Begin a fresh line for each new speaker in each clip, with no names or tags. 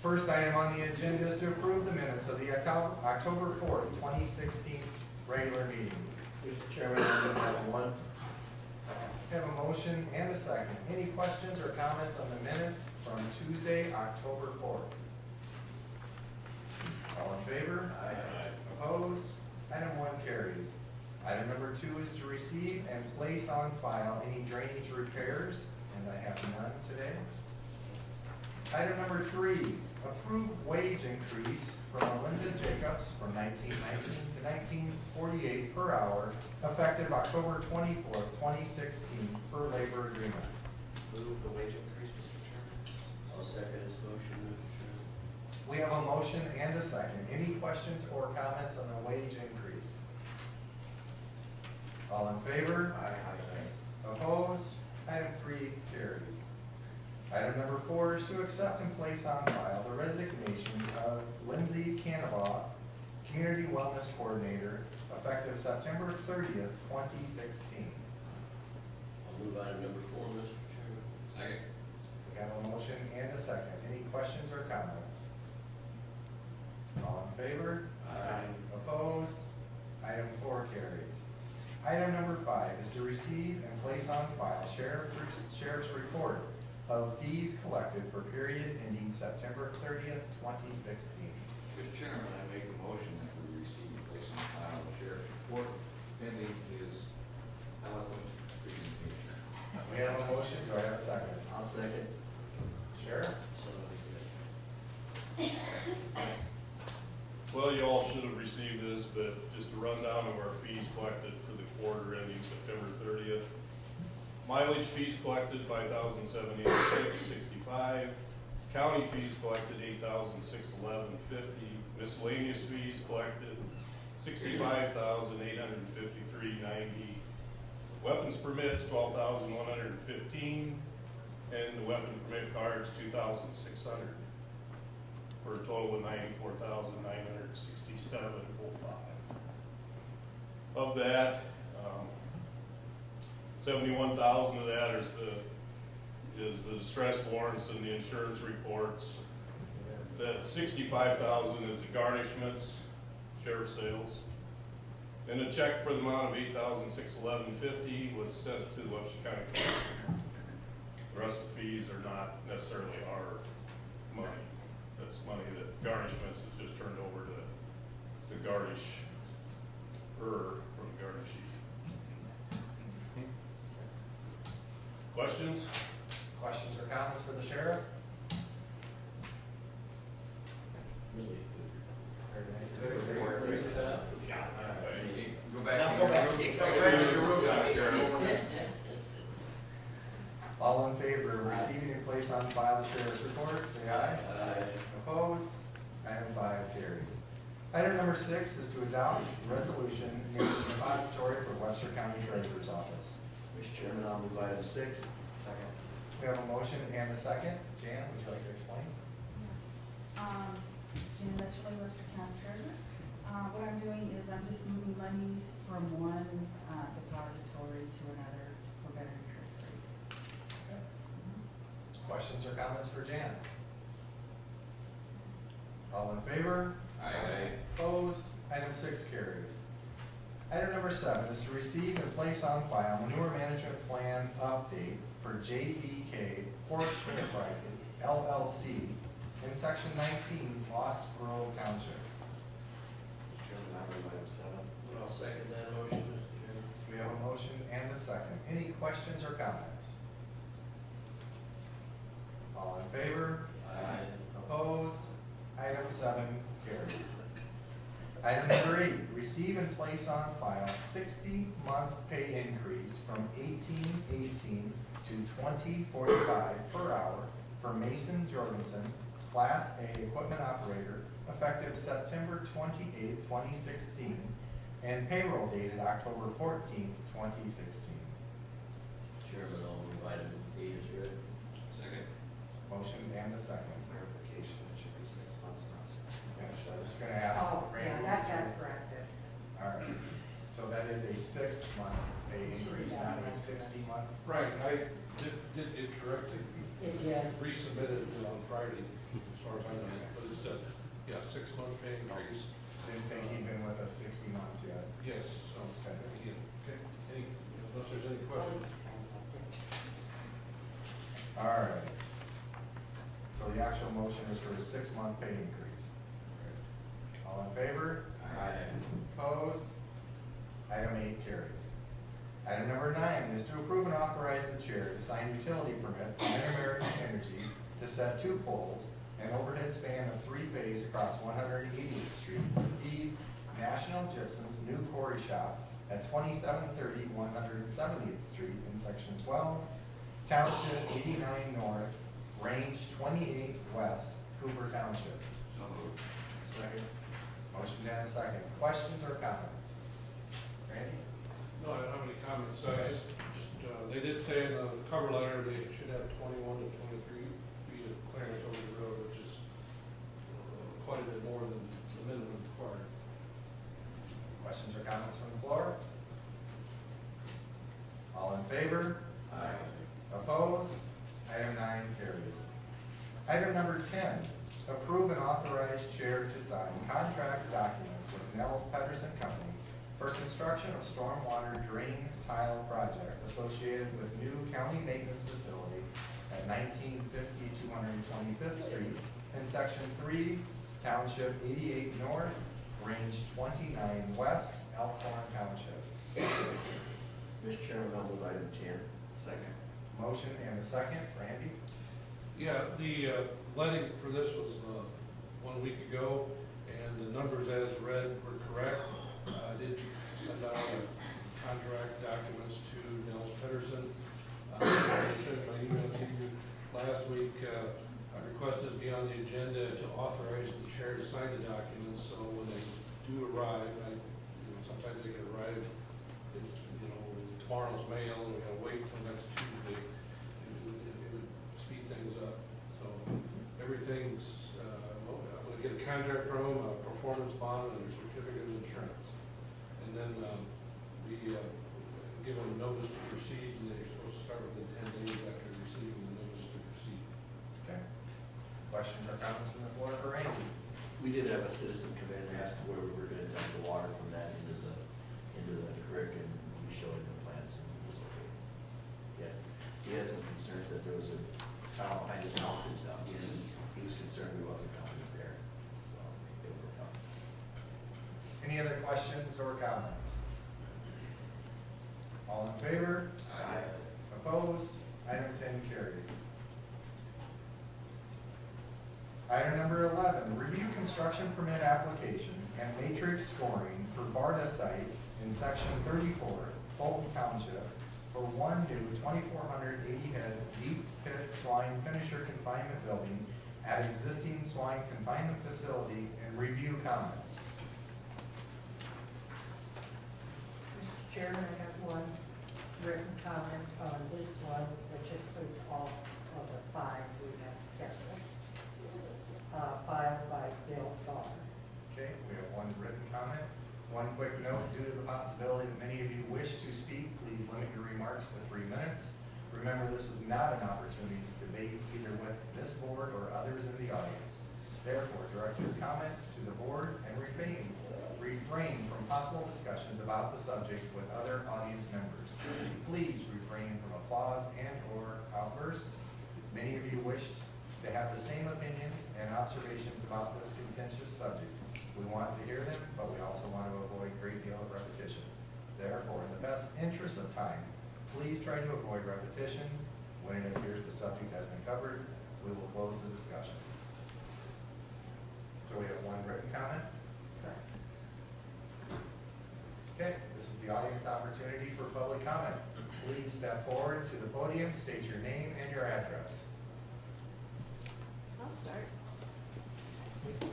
First item on the agenda is to approve the minutes of the October 4th, 2016 regular meeting.
Mr. Chairman, I'm going to have one.
Second. We have a motion and a second. Any questions or comments on the minutes from Tuesday, October 4th? All in favor?
Aye.
Opposed? Item 1 carries. Item number 2 is to receive and place on file any drainage repairs, and I have none today. Item number 3, approve wage increase from Melinda Jacobs from $19.19 to $19.48 per hour, effective October 24th, 2016, per labor agreement.
Move the wage increase, Mr. Chairman.
I'll second his motion, Mr. Chairman.
We have a motion and a second. Any questions or comments on the wage increase? All in favor?
Aye.
Opposed? Item 3 carries. Item number 4 is to accept and place on file the resignation of Lindsay Cannavant, Community Wellness Coordinator, effective September 30th, 2016.
I'll move item number 4, Mr. Chairman.
Second.
We have a motion and a second. Any questions or comments? All in favor?
Aye.
Opposed? Item 4 carries. Item number 5 is to receive and place on file Sheriff's report of fees collected for period ending September 30th, 2016.
Mr. Chairman, I make a motion that we receive and place on file the sheriff's report pending his eloquent presentation.
We have a motion. Do I have a second?
I'll second.
Sheriff?
Well, you all should have received this, but just a rundown of our fees collected for the quarter ending September 30th. Mileage fees collected $5,786.65. County fees collected $8,611.50. Miscellaneous fees collected $65,853.90. Weapons permits $12,115, and the weapon permit cards $2,600, for a total of $94,967.05. Of that, 71,000 of that is the distress warrants and the insurance reports. That 65,000 is the garnishments, sheriff sales, and a check for the amount of $8,611.50 was sent to the Webster County Court. The rest of the fees are not necessarily our money. That's money that garnishments is just turned over to the garnish from the garnish sheet. Questions?
Questions or comments for the sheriff?
Really
Go back
Now
to
go
your
back.
room.
Go
Go
back
back
to
to
your
your room, Sheriff.
All in favor of receiving and place on file the sheriff's report, say aye.
Aye.
Opposed? Item 5 carries. Item number 6 is to adopt a resolution naming the depository for Webster County Treasurer's Office.
Mr. Chairman, I'll move item 6.
Second. We have a motion and a second. Jan, would you like to explain?
Jan Westerly, Webster County Treasurer. What I'm doing is I'm just moving monies from one depository to another for better interest rates.
Questions or comments for Jan? All in favor?
Aye.
Opposed? Item 6 carries. Item number 7 is to receive and place on file manure management plan update for JBK Forest Enterprises, LLC, in section 19, Lost Grove Township.
Mr. Chairman, I move item 7.
I'll second that motion, Mr. Chairman.
We have a motion and a second. Any questions or comments? All in favor?
Aye.
Opposed? Item 7 carries. Item number 8, receive and place on file 60-month pay increase from $18.18 to $20.45 per hour for Mason Jorgensen, Class A Equipment Operator, effective September 28, 2016, and payroll dated October 14, 2016.
Mr. Chairman, I'll move item 8 as read.
Second.
Motion and a second.
Clarification, it should be 6 months, not 6 months.
So I'm just going to ask.
Oh, yeah,
Randy
that
to-
got corrected.
All right, so that is a 6-month pay increase, not a 60-month.
Right, I did it correctly,
It did.
resubmitted it on Friday, as far as I know, but it's, yeah, 6-month pay increase.
Didn't think he'd been with us 60 months yet.
Yes, so,
Okay.
yeah, okay, unless there's any questions.
All right. So the actual motion is for a 6-month pay increase. All in favor?
Aye.
Opposed? Item 8 carries. Item number 9 is to approve and authorize the chair to sign utility permit from Mid-American Energy to set 2 poles and overhead span of 3-phase across 180th Street to feed National Gypsum's new quarry shop at 2730 170th Street in Section 12, Township 89 North, Range 28 West, Cooper Township.
So moved.
Second. Motion and a second. Questions or comments? Randy?
No, I don't have any comments, they did say in the cover letter they should have 21 to 23 feet of clearance over the road, which is quite a bit more than the minimum required.
Questions or comments from the floor? All in favor?
Aye.
Opposed? Item 9 carries. Item number 10, approve and authorize chair to sign contract documents with Nels Pedersen Company for construction of stormwater drain tile project associated with new county maintenance facility at 1950 225th Street in Section 3, Township 88 North, Range 29 West, Elkhorn Township.
Mr. Chairman, I'll move item 10.
Second.
Motion and a second. Randy?
Yeah, the letting for this was 1 week ago, and the numbers as read were correct. I did send out contract documents to Nels Pedersen. I sent my email to you last week. I requested to be on the agenda to authorize the chair to sign the documents, so when they do arrive, sometimes they can arrive in, tomorrow's mail, and we gotta wait till next Tuesday. It would speed things up. So everything's, I'm gonna get a contract from them, a performance bond, and a certificate of insurance. And then we give them notice to proceed, and they're supposed to start within 10 days after receiving the notice to proceed.
Okay. Questions or comments from the floor for Randy?
We did have a citizen come in and ask where we were gonna dump the water from that into the creek, and we showed him the plans, and it was okay. Yeah, he had some concerns that there was a tile behind his house that dumped in, and he was concerned we wasn't dumping it there, so it worked out.
Any other questions or comments? All in favor?
Aye.
Opposed? Item 10 carries. Item number 11, review construction permit application and matrix scoring for Barda site in Section 34, Fulton Township, for one new 2,480-head deep pit swine finisher confinement building at existing swine confinement facility, and review comments.
Mr. Chairman, I have one written comment on this one, which includes all of the 5 we have scheduled, filed by Bill Barr.
Okay, we have one written comment. One quick note, due to the possibility that many of you wish to speak, please limit your remarks to 3 minutes. Remember, this is not an opportunity to debate either with this board or others in the audience. Therefore, direct your comments to the board and refrain from possible discussions about the subject with other audience members. Please refrain from applause and/or outbursts. Many of you wished to have the same opinions and observations about this contentious subject. We want to hear them, but we also want to avoid a great deal of repetition. Therefore, in the best interest of time, please try to avoid repetition. When it appears the subject has been covered, we will close the discussion. So we have one written comment. Okay, this is the audience opportunity for public comment. Please step forward to the podium, state your name and your address.
I'll start.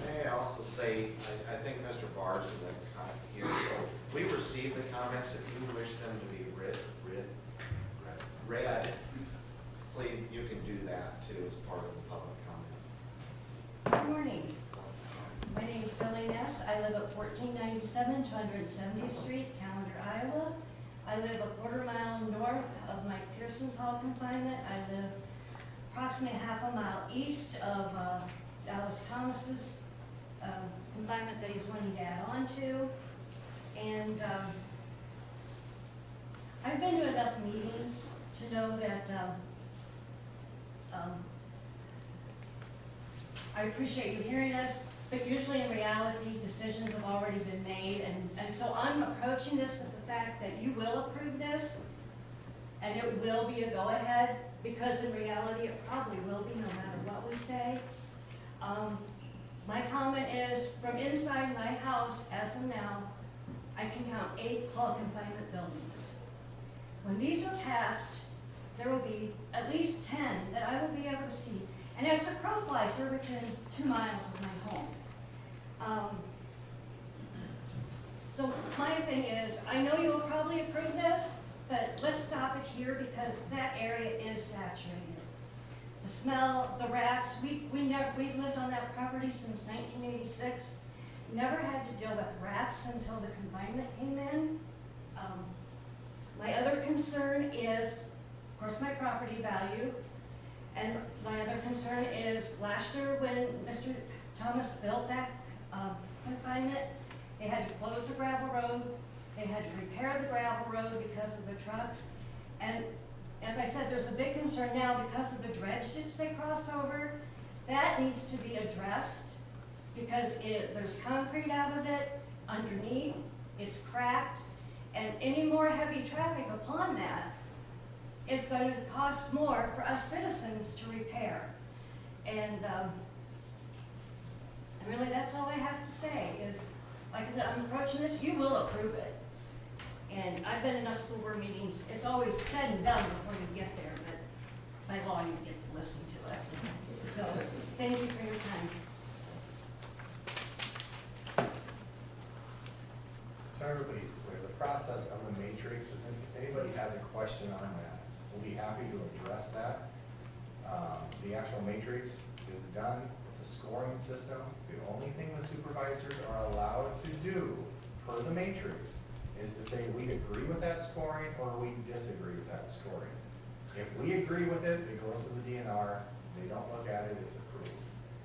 May I also say, I think Mr. Barr's in the comment here, so we received the comments. If you wish them to be read, please, you can do that too as part of the public comment.
Good morning. My name is Billy Ness. I live at 1497 270th Street, Callender, Iowa. I live a quarter-mile north of Mike Pearson's hall confinement. I live approximately half a mile east of Dallas Thomas's confinement that he's wanting to add on to. And I've been to enough meetings to know that I appreciate you hearing us, but usually in reality, decisions have already been made. And so I'm approaching this with the fact that you will approve this, and it will be a go-ahead, because in reality, it probably will be no matter what we say. My comment is, from inside my house, as of now, I can count 8 confinement buildings. When these are passed, there will be at least 10 that I will be able to see. And as the crow flies, they're within 2 miles of my home. So my thing is, I know you'll probably approve this, but let's stop it here because that area is saturated. The smell, the rats, we've lived on that property since 1986. Never had to deal with rats until the confinement came in. My other concern is, of course, my property value. And my other concern is last year when Mr. Thomas built that confinement, they had to close the gravel road. They had to repair the gravel road because of the trucks. And as I said, there's a big concern now because of the dredge ditch they cross over. That needs to be addressed because there's concrete out of it underneath. It's cracked. And any more heavy traffic upon that is going to cost more for us citizens to repair. And really that's all I have to say is, like I said, I'm approaching this, you will approve it. And I've been in enough school board meetings, it's always said and done before you get there, but by law you get to listen to us. So, thank you for your time.
So everybody's clear, the process of the matrix is, if anybody has a question on that, we'll be happy to address that. The actual matrix is done, it's a scoring system. The only thing the supervisors are allowed to do per the matrix is to say we agree with that scoring or we disagree with that scoring. If we agree with it, it goes to the DNR, they don't look at it, it's approved.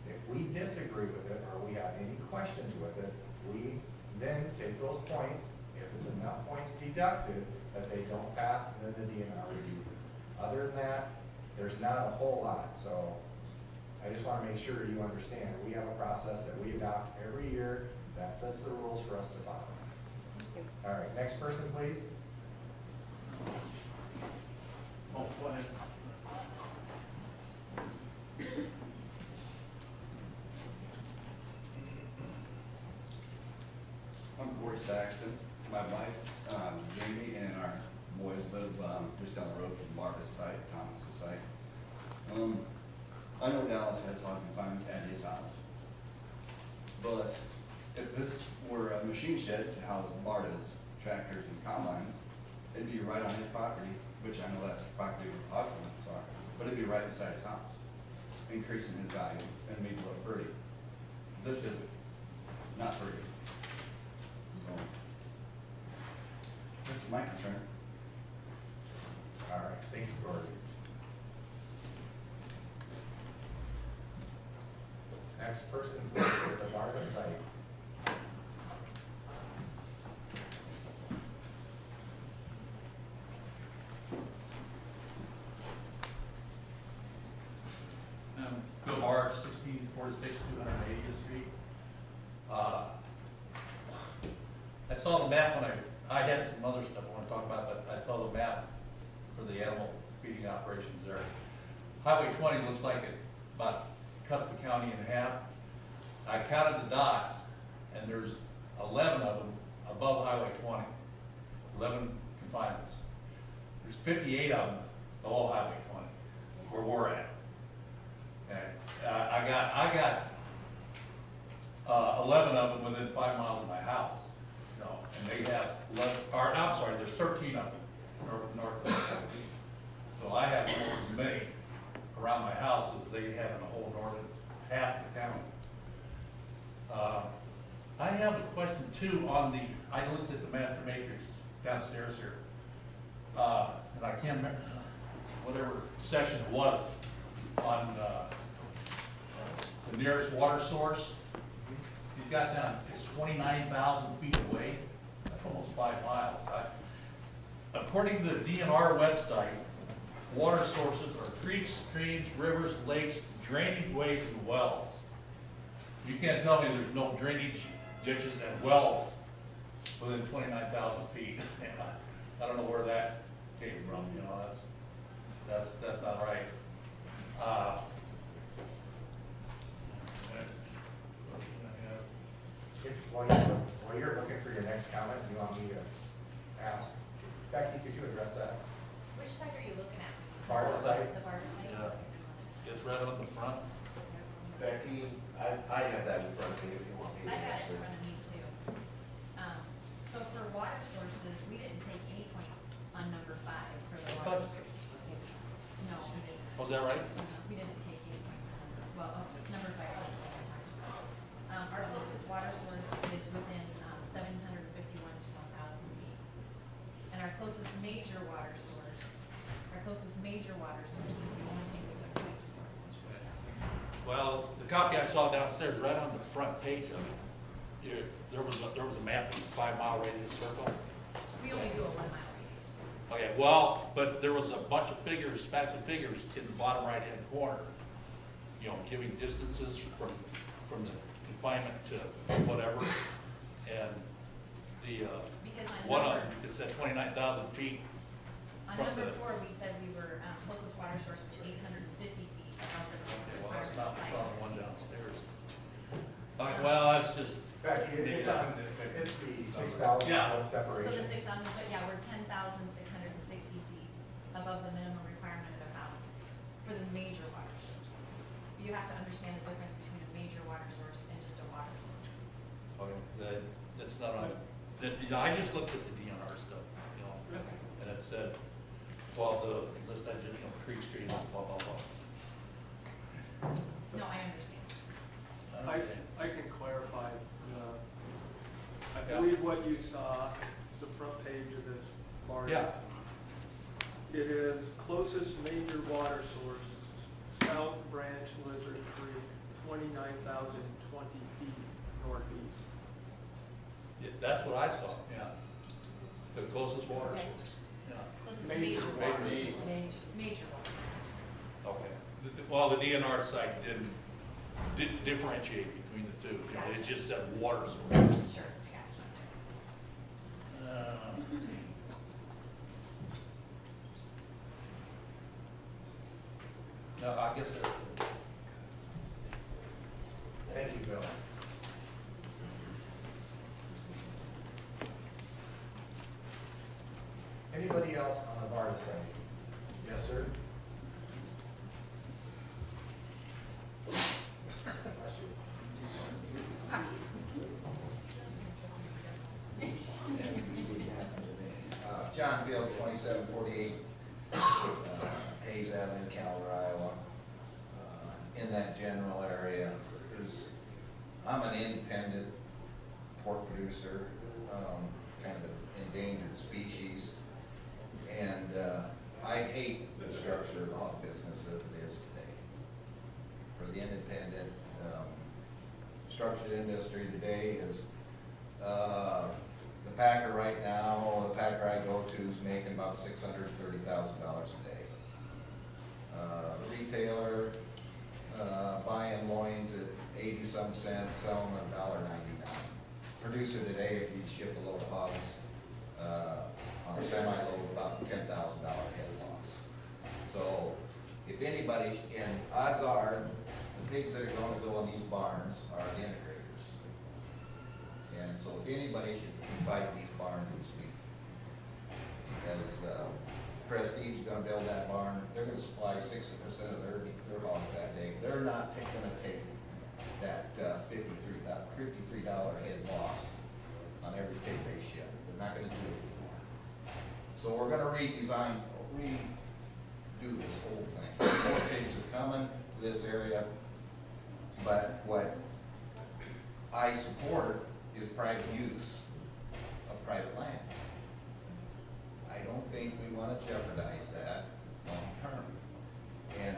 If we disagree with it or we have any questions with it, we then take those points, if it's enough points deducted that they don't pass, then the DNR reviews it. Other than that, there's not a whole lot, so I just want to make sure you understand, we have a process that we adopt every year that sets the rules for us to follow. All right, next person, please.
Oh, go ahead.
I'm Corey Saxton. My wife, Jamie, and our boys live just down the road from Marcus' site, Thomas's site. I know Dallas has hog confinements at his house. But if this were a machine shed to house Marta's tractors and combines, it'd be right on his property, which I know that's the property where hog confinements are, but it'd be right beside his house, increasing his value and make it look pretty. This isn't, not pretty. So, that's my concern.
All right, thank you, Corey. Next person, please, for the Marta site.
Bill Barr, 1646 280th Street. I saw the map when I had some other stuff I want to talk about, but I saw the map for the animal feeding operations there. Highway 20 looks like it about cuts the county in half. I counted the dots, and there's 11 of them above Highway 20, 11 confinements. There's 58 of them below Highway 20, where we're at. Okay. I got 11 of them within 5 miles of my house, you know, and they have 11, or I'm sorry, there's 13 of them north of 17. So I have more than many around my house as they have in the whole northern half of the county. I have a question too on the, I looked at the master matrix downstairs here, and I can't remember whatever section it was on the nearest water source, he's got down, it's 29,000 feet away, that's almost 5 miles. According to the DNR website, water sources are creeks, streams, rivers, lakes, drainage ways, and wells. You can't tell me there's no drainage ditches and wells within 29,000 feet. I don't know where that came from, you know, that's not right. Next question I have.
If, while you're looking for your next comment, do you want me to ask? Becky, could you address that?
Which side are you looking at?
Bartle side?
The Bartle side?
Yeah. It's right on the front.
Becky, I have that in front of me if you want me to
I got it
answer.
in front of me too. So for water sources, we didn't take any points on number 5 for the
I
water
thought-
source. No, we didn't.
Was that right?
We didn't take any points on number 5. Our closest water source is within 751 to 1,000 feet. And our closest major water source is the only thing we took points for.
Well, the copy I saw downstairs, right on the front page of it, there was a map, 5-mile radius circle.
We only do a 1 mile radius.
Okay, well, but there was a bunch of figures, fancy figures in the bottom right-hand corner, you know, giving distances from the confinement to whatever, and the,
Because on
one of
number,
them, it said 29,000 feet
on
from
number
the.
4, we said we were, closest water source was 850 feet above the
Okay, well, that's not
requirement.
what's on the one downstairs. Well, that's just.
Becky, it's on, it's the 6,000
Yeah.
foot separation.
So the 6,000, but yeah, we're 10,660 feet above the minimum requirement of 1,000 for the major water source. You have to understand the difference between a major water source and just a water source.
Okay, that's not on, you know, I just looked at the DNR stuff, you know, and it said, well, the list I just, you know, creek, streams, blah, blah, blah.
No, I understand.
I can clarify. I
Yeah.
believe what you saw is the front page of this large.
Yeah.
It is closest major water source, South Branch Lizard Creek, 29,020 feet northeast.
Yeah, that's what I saw, yeah. The closest water
Okay.
source, yeah.
Closest
Major
major
water
water
source.
source. Major water source.
Okay. Well, the DNR site didn't differentiate between the two, you know, it just said water source.
Sure, I gotcha.
No, I guess that's.
Thank you, Bill. Anybody else on the BARDA side? Yes, sir? Bless you.
John Field, 2748 Hayes Avenue, Calvert, Iowa. In that general area, I'm an independent pork producer, kind of an endangered species, and I hate the structure of the hog business as it is today. For the independent, structured industry today is the packer right now, the packer I go to is making about $630,000 a day. The retailer, buying loins at 80-some cents, selling them $1.99. Producer today, if you ship a load of hogs, on a semi-load, about $10,000 head loss. So, if anybody, and odds are, the pigs that are gonna go in these barns are the integrators. And so if anybody should fight these barns, it's me. Because Prestige is gonna build that barn, they're gonna supply 60% of their hogs that day. They're not gonna take that $53 head loss on every pig they ship. They're not gonna do it anymore. So we're gonna redo this whole thing. More pigs are coming to this area, but what I support is private use of private land. I don't think we want to jeopardize that long term. And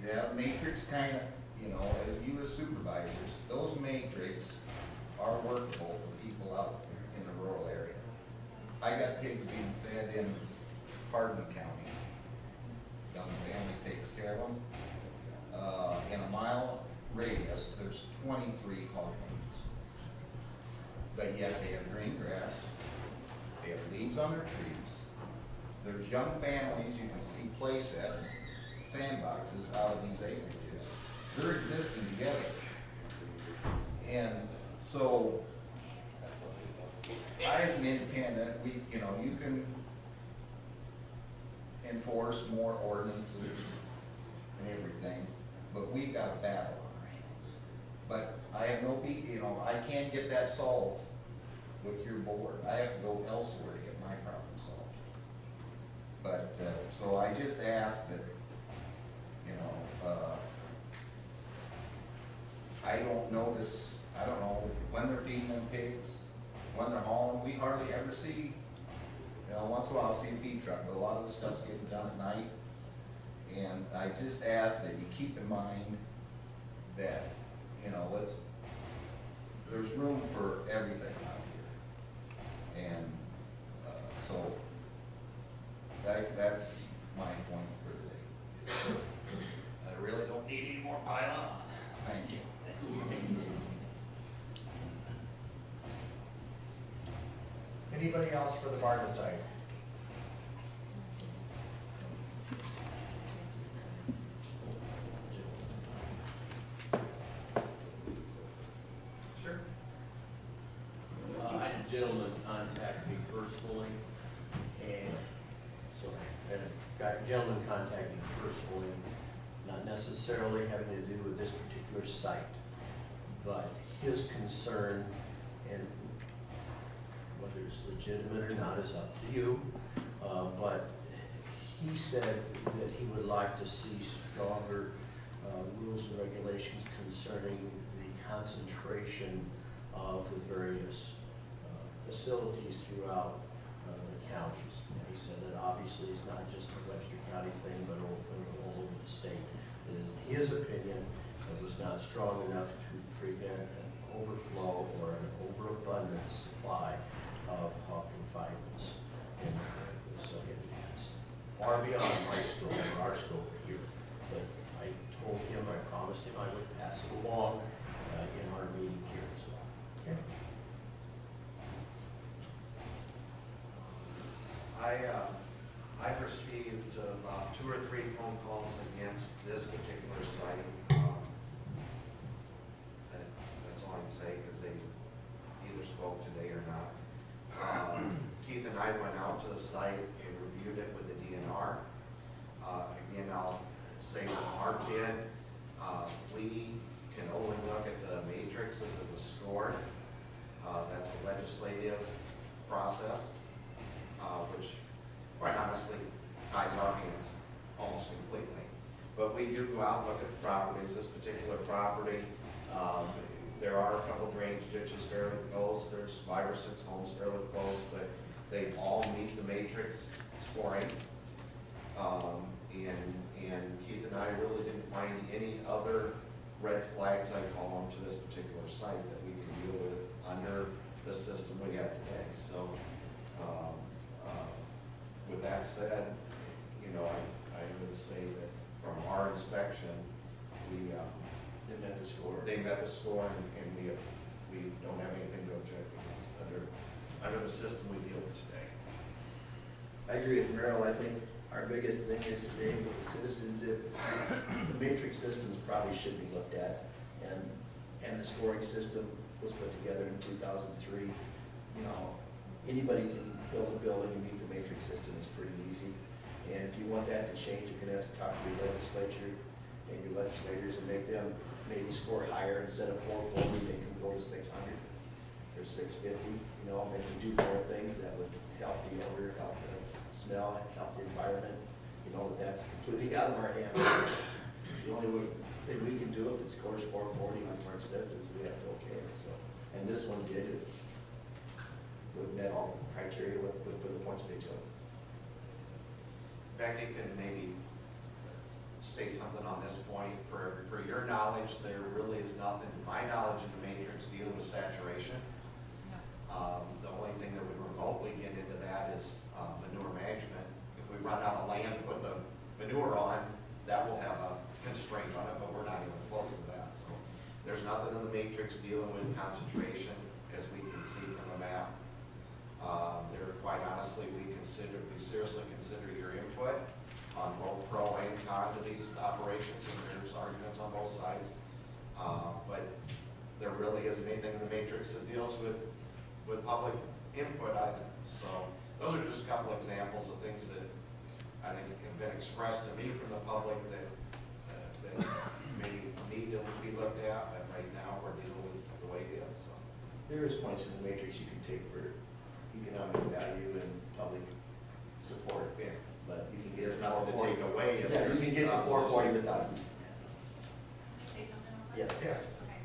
yeah, Matrix kind of you know, as you as supervisors, those matrix are workable for people out in the rural area. I got pigs being fed in Hardin County. Young family takes care of them. In a mile radius, there's 23 hog farms. But yet they have green grass, they have leaves on their trees. There's young families, you can see play sets, sandboxes out of these acreages. They're existing together. And so, I as an independent, you know, you can enforce more ordinances and everything, but we've got a battle on our hands. But I have no you know, I can't get that solved with your board. I have to go elsewhere to get my problem solved. But, so I just ask that, you know, I don't know when they're feeding them pigs, when they're hauling. We hardly ever see, you know, once in a while I'll see a feed truck, but a lot of the stuff's getting done at night. And I just ask that you keep in mind that, you know, there's room for everything out here. And so that's my points for today. I really don't need any more piling on. Thank you.
Anybody else for the BARDA side? Sure.
I had a gentleman contact me personally, and not necessarily having to do with this particular site, but his concern, and whether it's legitimate or not is up to you, but he said that he would like to see stronger rules and regulations concerning the concentration of the various facilities throughout the counties. And he said that obviously it's not just a Webster County thing, but all over the state. It is his opinion it was not strong enough to prevent an overflow or an overabundance supply of hog confinements. And so it's far beyond my scope or our scope here. But I told him, I promised him I would pass it along in our meeting here as well.
Okay.
I've received about 2 or 3 phone calls against this particular site. That's all I can say, because they either spoke today or not. Keith and I went out to the site and reviewed it with the DNR. Again, I'll say from our bid, we can only look at the matrix as it was scored. That's a legislative process, which quite honestly ties our hands almost completely. But we do go out and look at the properties. This particular property, there are a couple drainage ditches fairly close. There's 5 or 6 homes fairly close, but they all meet the matrix scoring. And Keith and I really didn't find any other red flags, I call them, to this particular site that we can deal with under the system we have today. So, with that said, you know, I would say that from our inspection,
They met the score.
they met the score, and we don't have anything to object against under the system we deal with today.
I agree with Merrill. I think our biggest thing is today with the citizens, if the matrix systems probably should be looked at, and the scoring system was put together in 2003. You know, anybody can build a building and meet the matrix system. It's pretty easy. And if you want that to change, you're gonna have to talk to your legislature and your legislators and make them maybe score higher. Instead of 440, they can go to 600 or 650. You know, maybe do more things that would help the odor, help the smell, help the environment. You know, that's completely out of our hands. The only way that we can do if it scores 440, like Mark says, is we have to okay it. So, and this one did it. It met all the criteria with the points they took.
Becky can maybe state something on this point for your knowledge. knowledge, there really is nothing, to my knowledge, in the matrix dealing with saturation. The only thing that would remotely get into that is manure management. If we run out of land to put the manure on, that will have a constraint on it, but we're not even close to that. So there's nothing in the matrix dealing with concentration, as we can see from the map. There, quite honestly, we seriously consider your input on both pro and con to these operations, and there's arguments on both sides. But there really isn't anything in the matrix that deals with public input either. So those are just a couple examples of things that I think have been expressed to me from the public that may need to be looked at, but right now we're dealing with the way it is. So
There is points in the matrix you can take for economic value and public support,
yeah,
but you can get
there's nothing to take away.
Yeah, you can get the 440 without it.
Can I say something real quick?
Yes.
Yes.
Okay.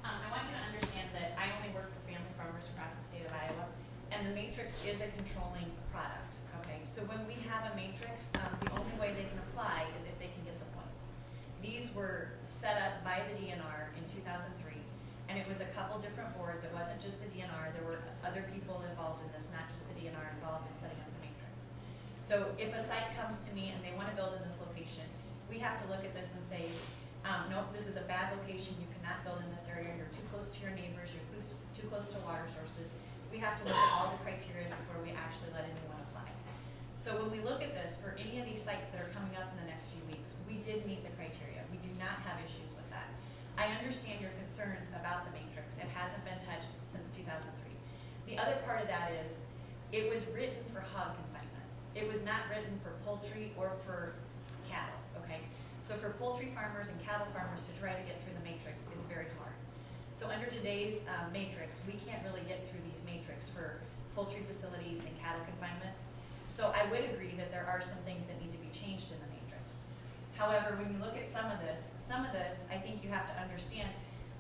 I want you to understand that I only work for family farmers across the state of Iowa, and the matrix is a controlling product, okay? So when we have a matrix, the only way they can apply is if they can get the points. These were set up by the DNR in 2003, and it was a couple different boards. It wasn't just the DNR. There were other people involved in this, not just the DNR involved in setting up the matrix. So if a site comes to me and they want to build in this location, we have to look at this and say, nope, this is a bad location. You cannot build in this area. You're too close to your neighbors. You're too close to water sources. We have to look at all the criteria before we actually let anyone apply. So when we look at this, for any of these sites that are coming up in the next few weeks, we did meet the criteria. We do not have issues with that. I understand your concerns about the matrix. It hasn't been touched since 2003. The other part of that is, it was written for hog confinements. It was not written for poultry or for cattle, okay? So for poultry farmers and cattle farmers to try to get through the matrix, it's very hard. So under today's matrix, we can't really get through these matrix for poultry facilities and cattle confinements. So I would agree that there are some things that need to be changed in the matrix. However, when you look at some of this, I think you have to understand,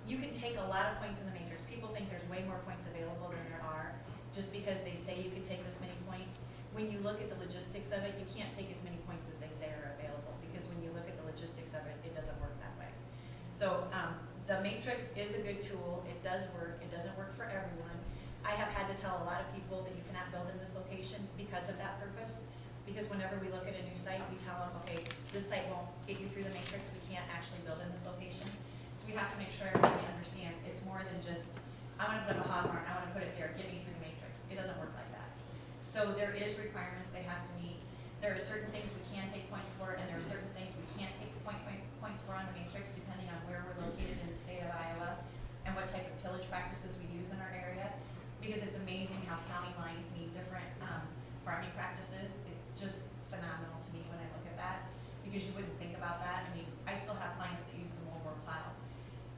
you can take a lot of points in the matrix. People think there's way more points available than there are, just because they say you can take this many points. When you look at the logistics of it, you can't take as many points as they say are available, because when you look at the logistics of it, it doesn't work that way. So the matrix is a good tool. It does work. It doesn't work for everyone. I have had to tell a lot of people that you cannot build in this location because of that purpose. Because whenever we look at a new site, we tell them, okay, this site won't get you through the matrix. We can't actually build in this location. So we have to make sure everybody understands it's more than just, I want to put up a hog barn, I want to put it there, get me through the matrix. It doesn't work like that. So there is requirements they have to meet. There are certain things we can take points for, and there are certain things we can't take points for on the matrix, depending on where we're located in the state of Iowa and what type of tillage practices we use in our area. Because it's amazing how county lines need different farming practices. It's just phenomenal to me when I look at that, because you wouldn't think about that. I mean, I still have clients that use the moldboard plow.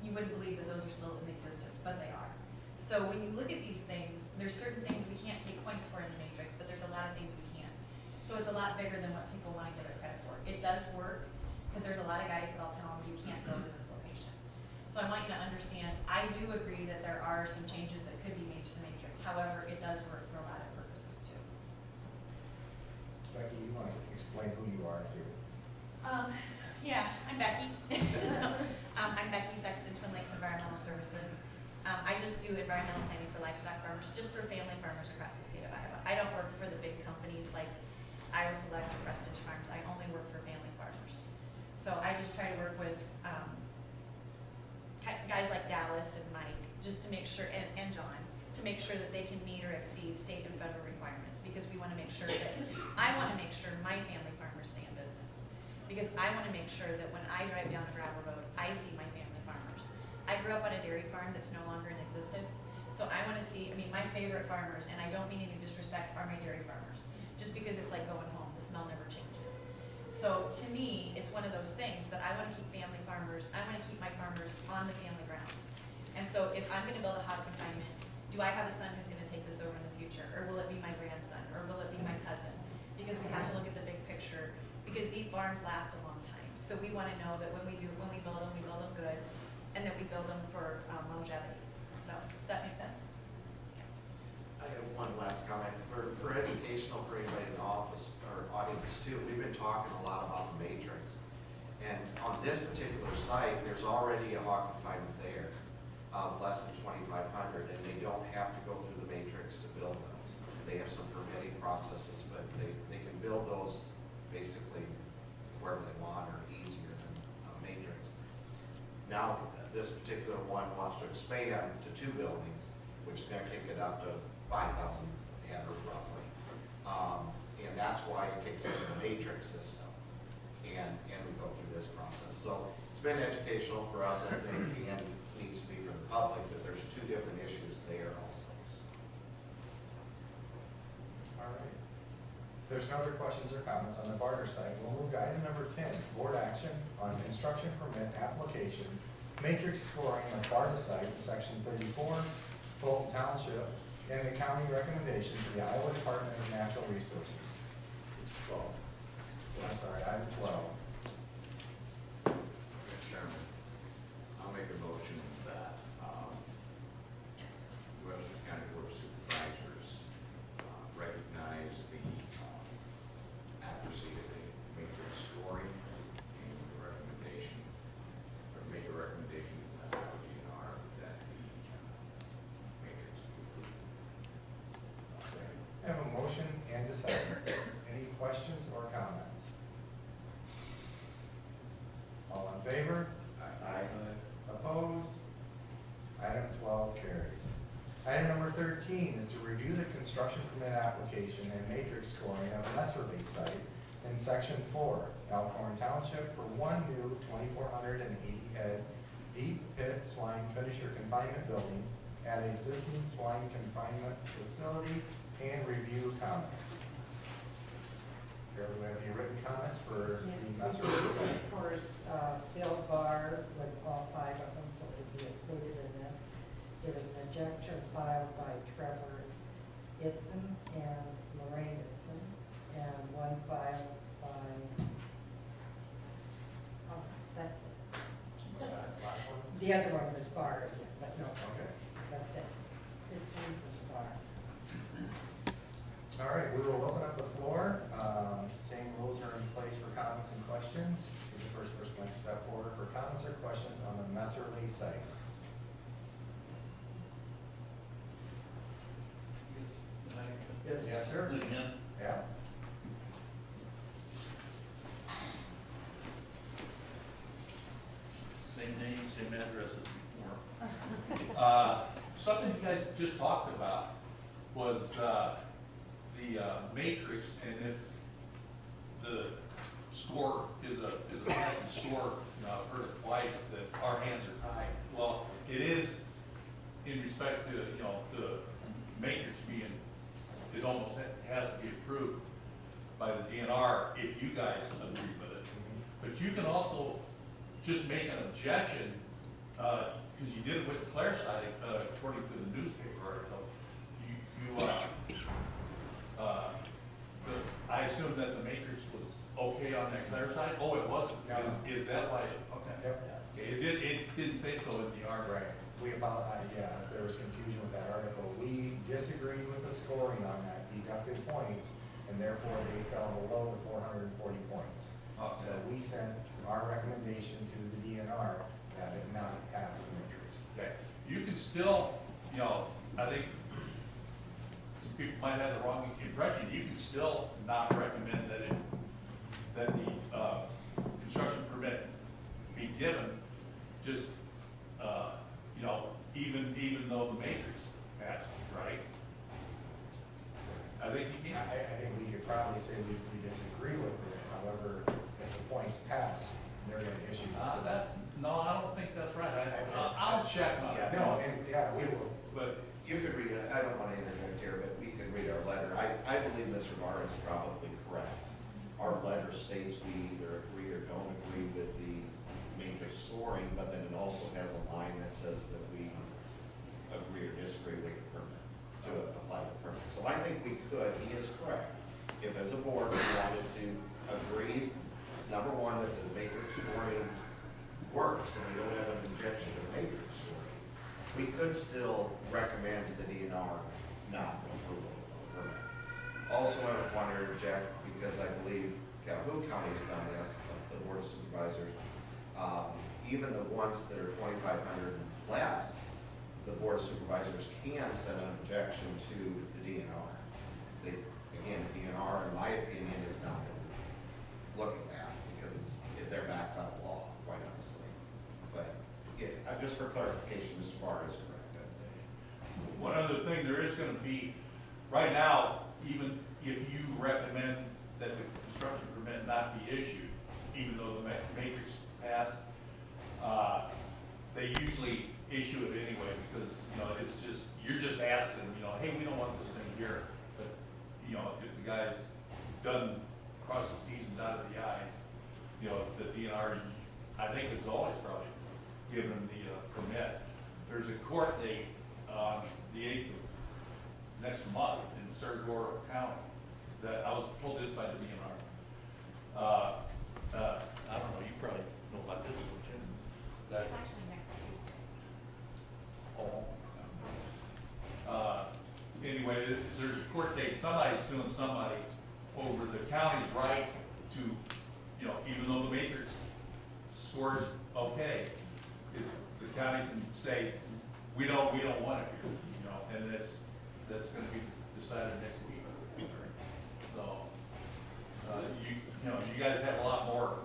You wouldn't believe that those are still in existence, but they are. So when you look at these things, there's certain things we can't take points for in the matrix, but there's a lot of things we can. So it's a lot bigger than what people want to give it credit for. It does work, because there's a lot of guys that I'll tell them you can't build in this location. So I want you to understand, I do agree that there are some changes that could be made to the matrix. However, it does work for a lot of purposes too.
Becky, you want to explain who you are too?
Yeah, I'm Becky. So, I'm Becky Sexton, Twin Lakes Environmental Services. I just do environmental planning for livestock farmers, just for family farmers across the state of Iowa. I don't work for the big companies like Iowa Select or Prestige Farms. I only work for family farmers. So I just try to work with guys like Dallas and Mike, just to make sure, and John, to make sure that they can meet or exceed state and federal requirements, because we want to make sure that, I want to make sure my family farmers stay in business. Because I want to make sure that when I drive down a gravel road, I see my family farmers. I grew up on a dairy farm that's no longer in existence, so I want to see, I mean, my favorite farmers, and I don't mean any disrespect, are my dairy farmers. Just because it's like going home, the smell never changes. So to me, it's one of those things that I want to keep family farmers, I want to keep my farmers on the family ground. And so if I'm going to build a hog confinement, do I have a son who's going to take this over in the future? Or will it be my grandson? Or will it be my cousin? Because we have to look at the big picture, because these barns last a long time. So we want to know that when we build them good, and that we build them for longevity. So does that make sense?
I have one last comment. For educational, for anybody in the office or audience too, we've been talking a lot about the matrix. And on this particular site, site, there's already a hog confinement there of less than 2,500, and they don't have to go through the matrix to build those. They have some permitting processes, but they can build those basically wherever they want or easier than matrix. Now, this particular one wants to expand to 2 buildings, which is gonna kick it up to 5,000 header roughly. And that's why it kicks into the matrix system. And we go through this process. So it's been educational for us, I think, and needs to be for the public, that there's 2 different issues there also.
All right. If there's no other questions or comments on the barter side, we'll move to item number 10, board action on construction permit application, matrix scoring of barter site in section 34, Fulton Township, and the county recommendation to the Iowa Department of Natural Resources.
It's 12.
I'm sorry, item 12.
Mr. Chairman, I'll make a motion that Webster County Board of Supervisors recognize the accuracy of the matrix scoring and the recommendation, or make a recommendation to the Iowa DNR that the matrix be approved.
I have a motion and a second. Any questions or comments? All in favor?
Aye.
Opposed? Item 12 carries. Item number 13 is to review the construction permit application and matrix scoring of a Messerly site in section 4, Alcorn Township, for one new 2,480 head deep pit swine finisher confinement building at existing swine confinement facility, and review comments. Carol, do we have any written comments for
Yes,
the Messerly site?
of course, Bill Barr was all 5 of them, so it'd be included in this. There was an objection filed by Trevor Itzen and Lorraine Itzen, and one filed by, oh, that's it.
What's that, last one?
The other one was Barr again, but no,
Okay.
that's it. Itzen's is Barr.
All right, we will open up the floor. Same rules are in place for comments and questions. Who's the first person to step forward for comments or questions on the Messerly site? Yes, sir. Yeah.
Same name, same address as before. Something you guys just talked about was the matrix, and if the score is a passing score, you know, I've heard it twice, that our hands are tied. Well, it is in respect to, you know, the matrix being, it almost has to be approved by the DNR if you guys agree with it. But you can also just make an objection, because you did it with the Claire side, according to the newspaper article. I assume that the matrix was okay on that Claire side? Oh, it wasn't?
No.
Is that why? Okay.
Yep.
Okay, it didn't say so in the article.
Right. We apologize, yeah, if there was confusion with that article. We disagreed with the scoring on that, deducted points, and therefore they fell below the 440 points.
Okay.
So we sent our recommendation to the DNR that it not pass the matrix.
Okay, you can still, you know, I think some people might have the wrong impression, you can still not recommend that the construction permit be given, just, you know, even though the matrix passed, right? I think you can.
I think we could probably say we disagree with it, however, if the points pass, they're gonna issue.
No, I don't think that's right. I'll check on it.
No, and, yeah, we will.
But
You could read it, I don't want to interject here, but we could read our letter. I believe Mr. Barr is probably correct. Our letter states we either agree or don't agree with the matrix scoring, but then it also has a line that says that we agree or disagree with the permit, to apply the permit. So I think we could, he is correct. If as a board we wanted to agree, number one, that the matrix scoring works and we don't have an objection to the matrix scoring, we could still recommend to the DNR not approval of the permit. Also, I want to interject, because I believe Calhoun County's done this, the Board of Supervisors. even the ones that are 2,500 and less, the board of supervisors can send an objection to the DNR. They, again, the DNR, in my opinion, is not going to look at that because they're backed by the law, quite honestly. But yeah, just for clarification, Mr. Barr is correct.
One other thing, there is gonna be, right now, even if you recommend that the construction permit not be issued, even though the matrix passed, they usually issue it anyway because, you know, it's just, you're just asking, you know, hey, we don't want this thing here. But, you know, if the guy's done cross his T's and dotted the I's, you know, the DNR, I think it's always probably given him the permit. There's a court date on the 8th of next month in Saragordo County that I was told this by the DNR. I don't know, you probably know about this, don't you? That,
It's actually next Tuesday.
anyway, there's a court date, somebody's suing somebody over the county's right to, you know, even though the matrix scored okay, it's, the county can say, we don't want it here, you know, and that's gonna be decided next week. So, you know, you guys have a lot more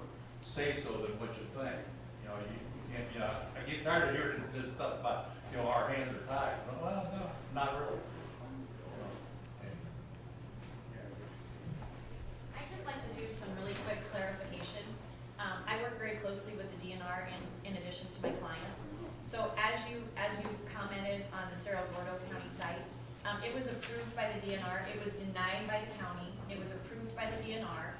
say-so than what you think. You know, you can't, you know, I get tired of hearing this stuff about, you know, our hands are tied. Well, no, not really.
I'd just like to do some really quick clarification. I work very closely with the DNR in addition to my clients. So as you commented on the Cerro Gordo County site, it was approved by the DNR, it was denied by the county, it was approved by the DNR,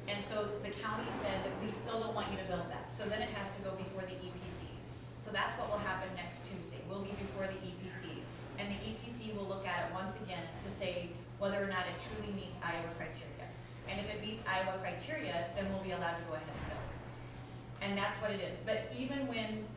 and so the county said that we still don't want you to build that. So then it has to go before the EPC. So that's what will happen next Tuesday. We'll be before the EPC, and the EPC will look at it once again to say whether or not it truly meets Iowa criteria. And if it meets Iowa criteria, then we'll be allowed to go ahead and build. And that's what it is. But even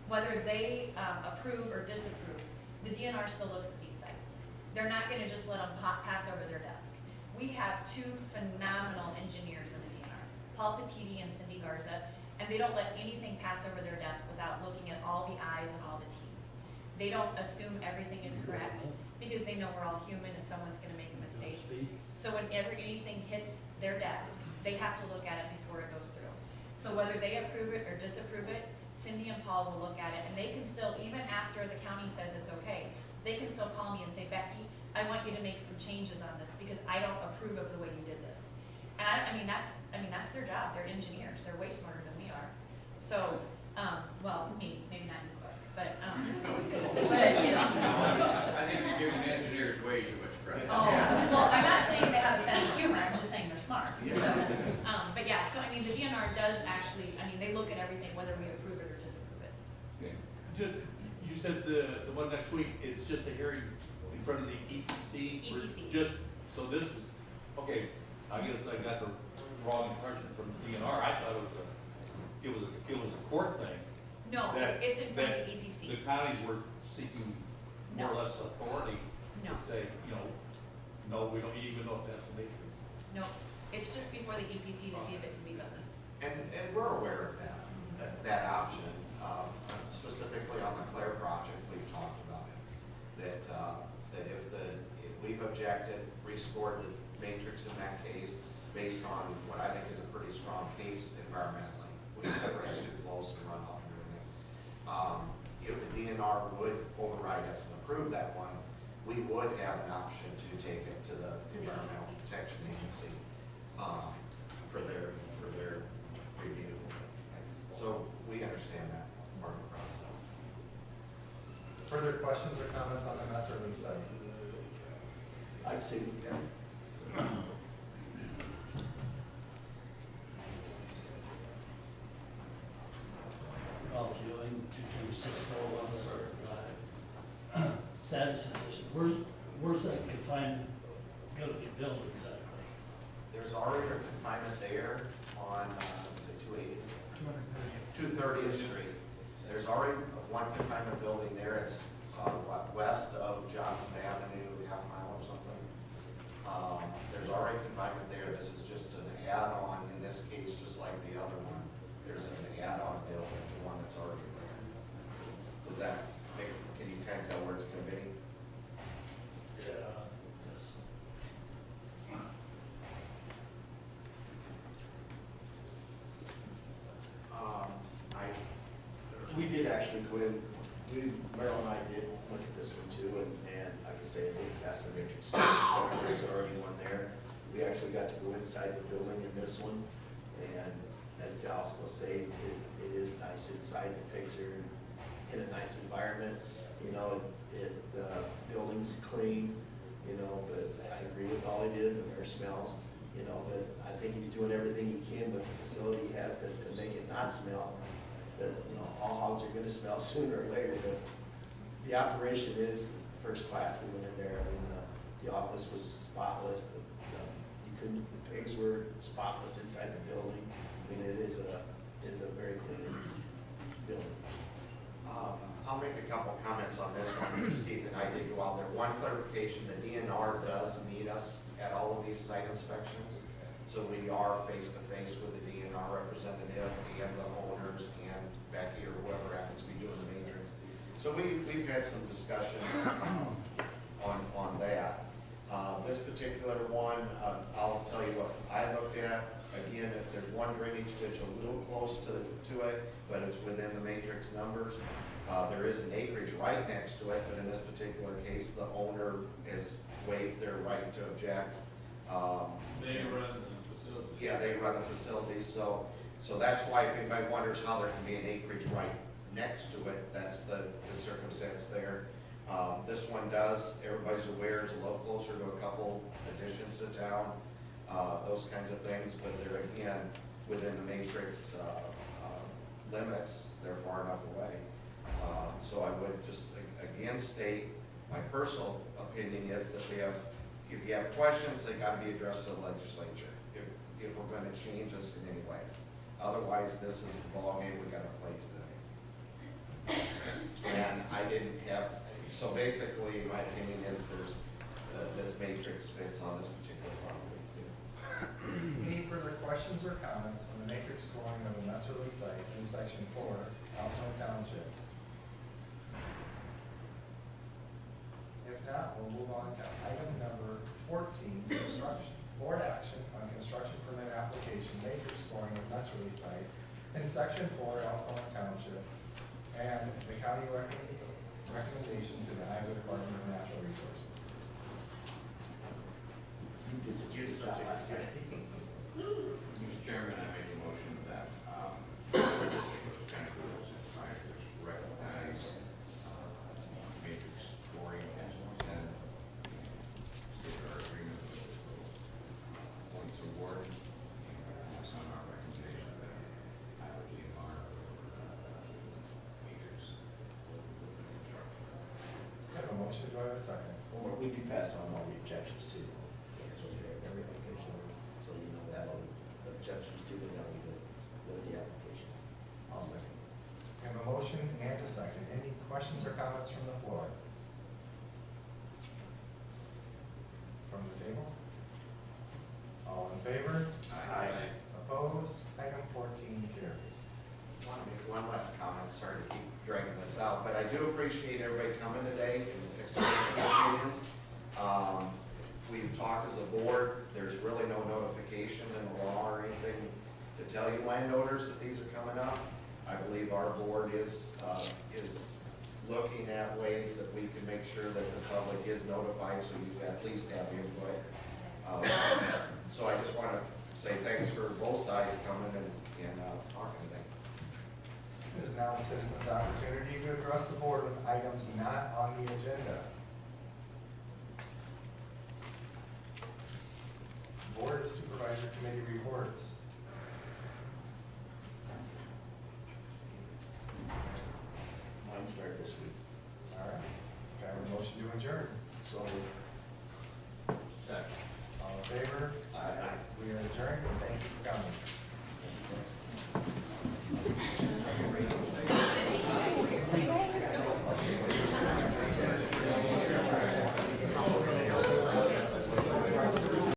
whether they approve or disapprove, the DNR still looks at these sites. They're not gonna just let them pass over their desk. We have two phenomenal engineers in the DNR, Paul Petiti and Cindy Garza, and they don't let anything pass over their desk without looking at all the I's and all the T's. They don't assume everything is correct because they know we're all human and someone's gonna make a mistake. So whenever anything hits their desk, they have to look at it before it goes through. So whether they approve it or disapprove it, Cindy and Paul will look at it, and they can still, even after the county says it's okay, they can still call me and say, Becky, I want you to make some changes on this because I don't approve of the way you did this. And I mean that's their job. They're engineers. They're way smarter than we are. So, well, maybe not you, Clark, but you know.
I think you're giving engineers way too much credit.
Oh, well, I'm not saying they have a sense of humor. I'm just saying they're smart. So, but yeah. So I mean, the DNR does actually. I mean, they look at everything, whether we approve it or disapprove it.
You said the one next week, it's just a hearing in front of the EPC?
EPC.
Just, so this is, okay, I guess I got the wrong impression from the DNR. I thought it was a court thing.
No,
that-
it's in front of
that
the EPC.
The counties were seeking more or less authority
No.
to say, you know, no, we don't even know if that's the matrix.
No, it's just before the EPC to see if it can be done.
And we're aware of that option. Specifically on the Claire project, we've talked about it. That if we've objected, rescored the matrix in that case, based on what I think is a pretty strong case environmentally, we could range too close and run off and everything. If the DNR would override us and approve that one, we would have an option to take it to the Environmental Protection Agency for their review. So we understand that part of the process.
Further questions or comments on the Messerly study?
I'd say we can.
Ralph Ewing, 226 Webster Drive. Status condition, where's that confinement going to be built exactly?
There's already a confinement there on, is it 280? 230th Street. There's already one confinement building there. It's west of Johnson Avenue, half a mile or something. There's already confinement there. This is just an add-on, in this case, just like the other one. There's an add-on building to one that's already there. Does that make, can you kind of tell where it's gonna be?
Yeah, yes.
We did actually go in, Merrill and I did look at this one too, and like I say, they passed the matrix. There's already one there. We actually got to go inside the building in this one, and as Dallas will say, it is nice inside. The pigs are in a nice environment, you know, the building's clean, you know, but I agree with all he did, the mayor smells, you know, but I think he's doing everything he can with the facility he has to make it not smell. But, you know, all hogs are gonna smell sooner or later, but the operation is first class. We went in there, I mean, the office was spotless, the pigs were spotless inside the building. I mean, it is a very clean building.
I'll make a couple comments on this one, because Keith and I did go out there. One clarification, the DNR does meet us at all of these site inspections. So we are face to face with the DNR representative and the owners and Becky or whoever happens to be doing the matrix. So we've had some discussions on that. This particular one, I'll tell you what I looked at. Again, if there's one drainage ditch a little close to it, but it's within the matrix numbers. There is an acreage right next to it, but in this particular case, the owner has waived their right to object.
They run the facility.
Yeah, they run the facility, so that's why if anybody wonders how there can be an acreage right next to it, that's the circumstance there. This one does, everybody's aware, it's a little closer to a couple additions to town, those kinds of things, but they're again, within the matrix limits, they're far enough away. So I would just again state, my personal opinion is that if you have questions, they gotta be addressed to the legislature, if we're gonna change this in any way. Otherwise, this is the ballgame we gotta play today. And I didn't have, so basically, my opinion is there's, this matrix fits on this particular property too.
Any further questions or comments on the matrix scoring of the Messerly site in section 4, Alpine Township? If not, we'll move on to item number 14, construction. Board action on construction permit application matrix scoring of Messerly site in section 4, Alpine Township, and the county recommendation to the Iowa Department of Natural Resources.
You did some good stuff last night.
Mr. Chairman, I make a motion that, those chemicals and fires recognize, matrix scoring as and state our agreement with points award, and that's on our recommendation that I would leave our matrix construction.
I have a motion, do I have a second?
Or we do pass on all the objections too. So every application, so you know that all the objections to the with the application. I'll second.
I have a motion and a second. Any questions or comments from the floor? From the table? All in favor?
Aye.
Opposed? Item 14 carries.
I want to make one last comment, sorry to keep dragging this out, but I do appreciate everybody coming today and expressing their opinions. We've talked as a board, there's really no notification in the law or anything to tell you landowners that these are coming up. I believe our board is looking at ways that we can make sure that the public is notified, so you at least have input. So I just want to say thanks for both sides coming and talking today.
It is now the citizens' opportunity to address the board with items not on the agenda. Board of Supervisor Committee reports.
Mine started this week.
All right. Can I have a motion to adjourn?
So,
All in favor?
Aye.
We are adjourned, and thank you for coming.